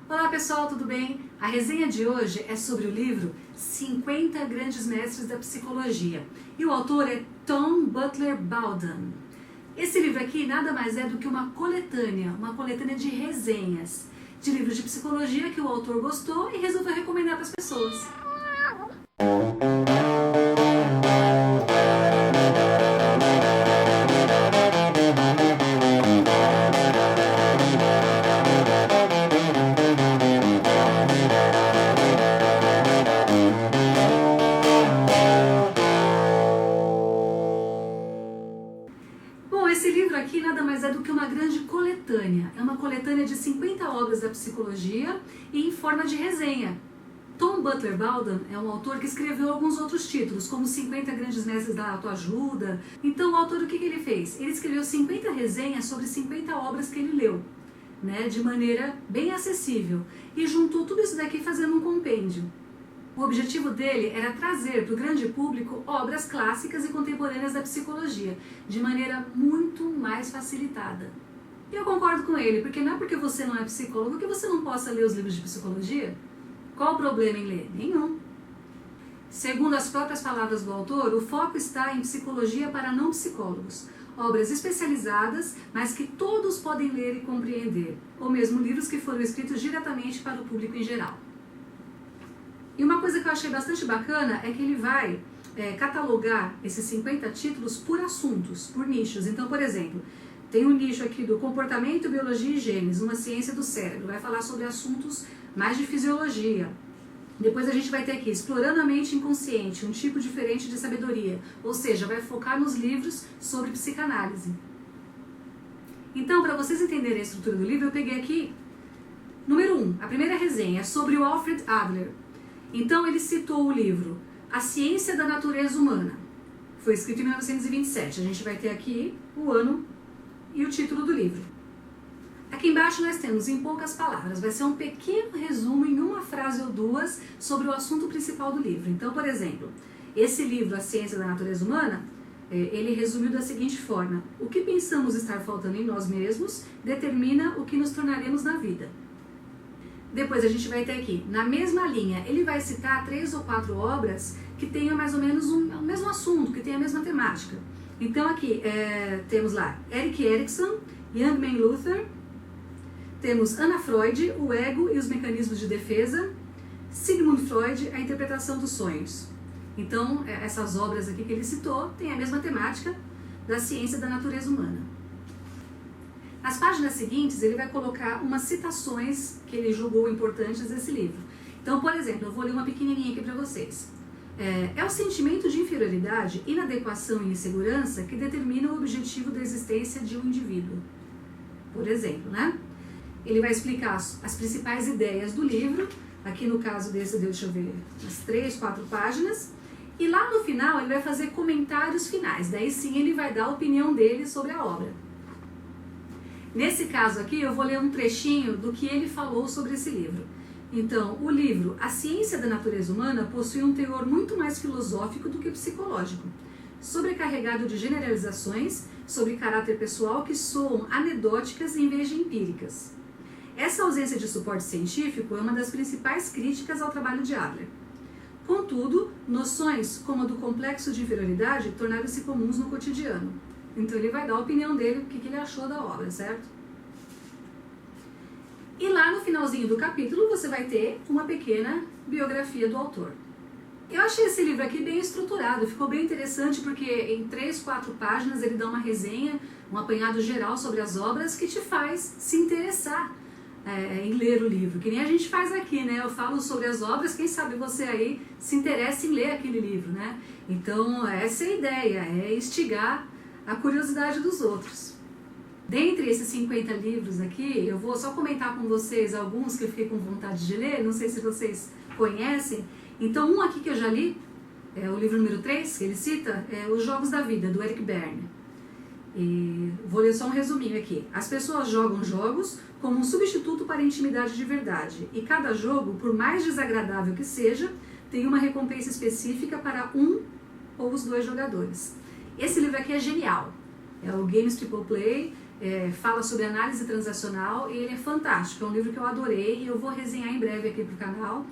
Olá pessoal, tudo bem? A resenha de hoje é sobre o livro 50 Grandes Mestres da Psicologia e o autor é Tom Butler Bowden. Esse livro aqui nada mais é do que uma coletânea de resenhas de livros de psicologia que o autor gostou e resolveu recomendar para as pessoas. Esse livro aqui nada mais é do que uma grande coletânea. É uma coletânea de 50 obras da psicologia e em forma de resenha. Tom Butler Bowden é um autor que escreveu alguns outros títulos, como 50 Grandes Mestres da Autoajuda. Então o autor, o que ele fez? Ele escreveu 50 resenhas sobre 50 obras que ele leu, né, de maneira bem acessível. E juntou tudo isso daqui fazendo um compêndio. O objetivo dele era trazer para o grande público obras clássicas e contemporâneas da psicologia, de maneira muito mais facilitada. E eu concordo com ele, porque não é porque você não é psicólogo que você não possa ler os livros de psicologia. Qual o problema em ler? Nenhum. Segundo as próprias palavras do autor, o foco está em psicologia para não psicólogos. Obras especializadas, mas que todos podem ler e compreender, ou mesmo livros que foram escritos diretamente para o público em geral. E uma coisa que eu achei bastante bacana é que ele vai catalogar esses 50 títulos por assuntos, por nichos. Então, por exemplo, tem um nicho aqui do comportamento, biologia e genes, uma ciência do cérebro. Vai falar sobre assuntos mais de fisiologia. Depois a gente vai ter aqui explorando a mente inconsciente, um tipo diferente de sabedoria. Ou seja, vai focar nos livros sobre psicanálise. Então, para vocês entenderem a estrutura do livro, eu peguei aqui, número 1, a primeira resenha é sobre o Alfred Adler. Então ele citou o livro A Ciência da Natureza Humana. Foi escrito em 1927. A gente vai ter aqui o ano e o título do livro. Aqui embaixo nós temos, em poucas palavras, vai ser um pequeno resumo em uma frase ou duas sobre o assunto principal do livro. Então, por exemplo, esse livro, A Ciência da Natureza Humana, ele resumiu da seguinte forma: o que pensamos estar faltando em nós mesmos determina o que nos tornaremos na vida. Depois a gente vai ter aqui, na mesma linha, ele vai citar 3 ou 4 obras que tenham mais ou menos o mesmo assunto, que tenham a mesma temática. Então aqui temos lá Erik Erikson, Young Man Luther, temos Anna Freud, O Ego e os Mecanismos de Defesa, Sigmund Freud, A Interpretação dos Sonhos. Então essas obras aqui que ele citou têm a mesma temática da ciência da natureza humana. Nas páginas seguintes, ele vai colocar umas citações que ele julgou importantes desse livro. Então, por exemplo, eu vou ler uma pequenininha aqui para vocês. É o sentimento de inferioridade, inadequação e insegurança que determina o objetivo da existência de um indivíduo. Por exemplo, né? Ele vai explicar as principais ideias do livro. Aqui no caso desse, deixa eu ver, umas 3, 4 páginas. E lá no final, ele vai fazer comentários finais. Daí sim, ele vai dar a opinião dele sobre a obra. Nesse caso aqui, eu vou ler um trechinho do que ele falou sobre esse livro. Então, o livro A Ciência da Natureza Humana possui um teor muito mais filosófico do que psicológico, sobrecarregado de generalizações sobre caráter pessoal que soam anedóticas em vez de empíricas. Essa ausência de suporte científico é uma das principais críticas ao trabalho de Adler. Contudo, noções como a do complexo de inferioridade tornaram-se comuns no cotidiano. Então ele vai dar a opinião dele, o que ele achou da obra, certo? E lá no finalzinho do capítulo você vai ter uma pequena biografia do autor. Eu achei esse livro aqui bem estruturado, ficou bem interessante porque em 3, 4 páginas ele dá uma resenha, um apanhado geral sobre as obras que te faz se interessar em ler o livro, que nem a gente faz aqui, né? Eu falo sobre as obras, quem sabe você aí se interessa em ler aquele livro, né? Então essa é a ideia, é instigar a curiosidade dos outros. Dentre esses 50 livros aqui, eu vou só comentar com vocês alguns que eu fiquei com vontade de ler, não sei se vocês conhecem. Então, um aqui que eu já li, é o livro número 3, que ele cita, é Os Jogos da Vida, do Eric Berne. E vou ler só um resuminho aqui. As pessoas jogam jogos como um substituto para a intimidade de verdade, e cada jogo, por mais desagradável que seja, tem uma recompensa específica para um ou os 2 jogadores. Esse livro aqui é genial. É o Games Triple Play, fala sobre análise transacional e ele é fantástico, é um livro que eu adorei e eu vou resenhar em breve aqui pro canal.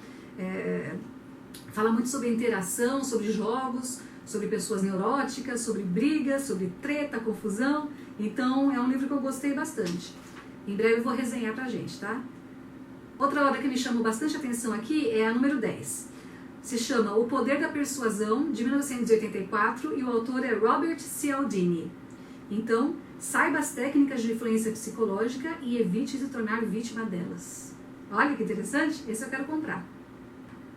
Fala muito sobre interação, sobre jogos, sobre pessoas neuróticas, sobre brigas, sobre treta, confusão. Então é um livro que eu gostei bastante. Em breve eu vou resenhar pra gente, tá? Outra obra que me chamou bastante atenção aqui é a número 10. Se chama O Poder da Persuasão, de 1984, e o autor é Robert Cialdini. Então, saiba as técnicas de influência psicológica e evite se tornar vítima delas. Olha que interessante, esse eu quero comprar.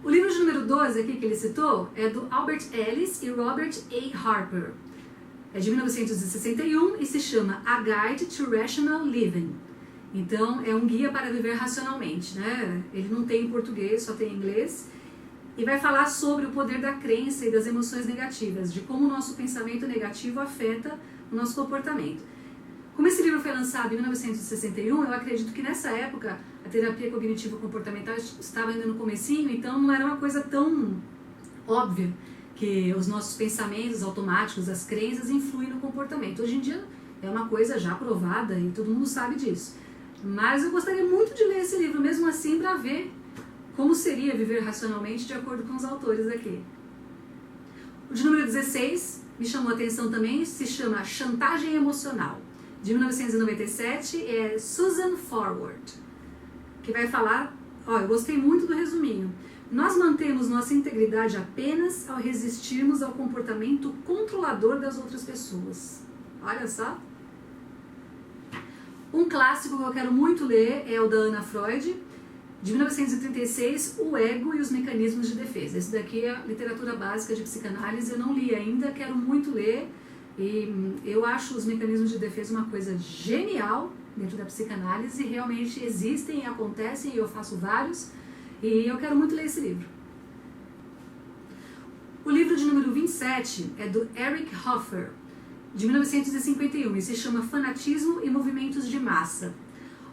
O livro de número 12 aqui que ele citou é do Albert Ellis e Robert A. Harper. É de 1961 e se chama A Guide to Rational Living. Então, é um guia para viver racionalmente, né? Ele não tem em português, só tem em inglês. E vai falar sobre o poder da crença e das emoções negativas, de como o nosso pensamento negativo afeta o nosso comportamento. Como esse livro foi lançado em 1961, eu acredito que nessa época a terapia cognitivo-comportamental estava ainda no comecinho, então não era uma coisa tão óbvia que os nossos pensamentos automáticos, as crenças influem no comportamento. Hoje em dia é uma coisa já provada e todo mundo sabe disso. Mas eu gostaria muito de ler esse livro, mesmo assim, para ver como seria viver racionalmente de acordo com os autores aqui. O de número 16 me chamou a atenção também, se chama Chantagem Emocional, de 1997, é Susan Forward, que vai falar, eu gostei muito do resuminho. Nós mantemos nossa integridade apenas ao resistirmos ao comportamento controlador das outras pessoas. Olha só. Um clássico que eu quero muito ler é o da Anna Freud, de 1936, O Ego e os Mecanismos de Defesa. Esse daqui é a literatura básica de psicanálise, eu não li ainda, quero muito ler. E eu acho os mecanismos de defesa uma coisa genial dentro da psicanálise, realmente existem e acontecem, e eu faço vários, e eu quero muito ler esse livro. O livro de número 27 é do Eric Hoffer, de 1951, e se chama Fanatismo e Movimentos de Massa.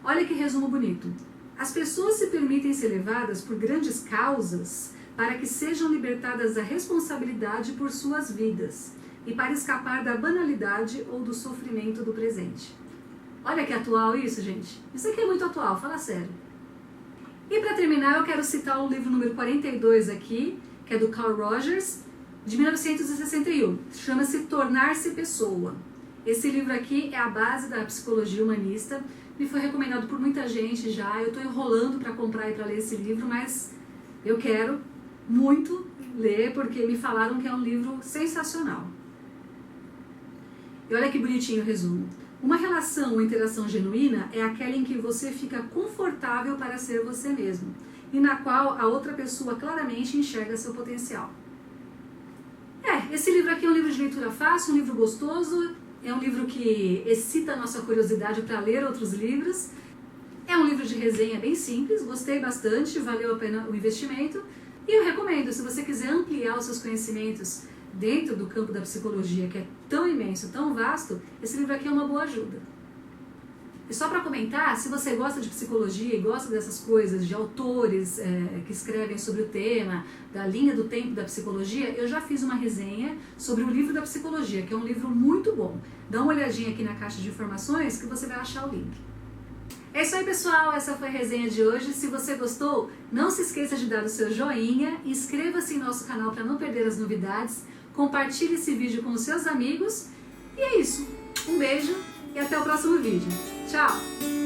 Olha que resumo bonito. As pessoas se permitem ser levadas por grandes causas para que sejam libertadas da responsabilidade por suas vidas e para escapar da banalidade ou do sofrimento do presente. Olha que atual isso, gente. Isso aqui é muito atual, fala sério. E para terminar, eu quero citar o livro número 42 aqui, que é do Carl Rogers, de 1961. Chama-se Tornar-se Pessoa. Esse livro aqui é a base da psicologia humanista. Me foi recomendado por muita gente já. Eu estou enrolando para comprar e para ler esse livro, mas eu quero muito ler porque me falaram que é um livro sensacional. E olha que bonitinho o resumo. Uma relação ou interação genuína é aquela em que você fica confortável para ser você mesmo e na qual a outra pessoa claramente enxerga seu potencial. Esse livro aqui é um livro de leitura fácil, um livro gostoso, é um livro que excita a nossa curiosidade para ler outros livros. É um livro de resenha bem simples, gostei bastante, valeu a pena o investimento. E eu recomendo, se você quiser ampliar os seus conhecimentos dentro do campo da psicologia, que é tão imenso, tão vasto, esse livro aqui é uma boa ajuda. E só para comentar, se você gosta de psicologia e gosta dessas coisas, de autores que escrevem sobre o tema, da linha do tempo da psicologia, eu já fiz uma resenha sobre o livro da psicologia, que é um livro muito bom. Dá uma olhadinha aqui na caixa de informações que você vai achar o link. É isso aí, pessoal, essa foi a resenha de hoje. Se você gostou, não se esqueça de dar o seu joinha, inscreva-se em nosso canal para não perder as novidades, compartilhe esse vídeo com os seus amigos, e é isso. Um beijo e até o próximo vídeo. Tchau!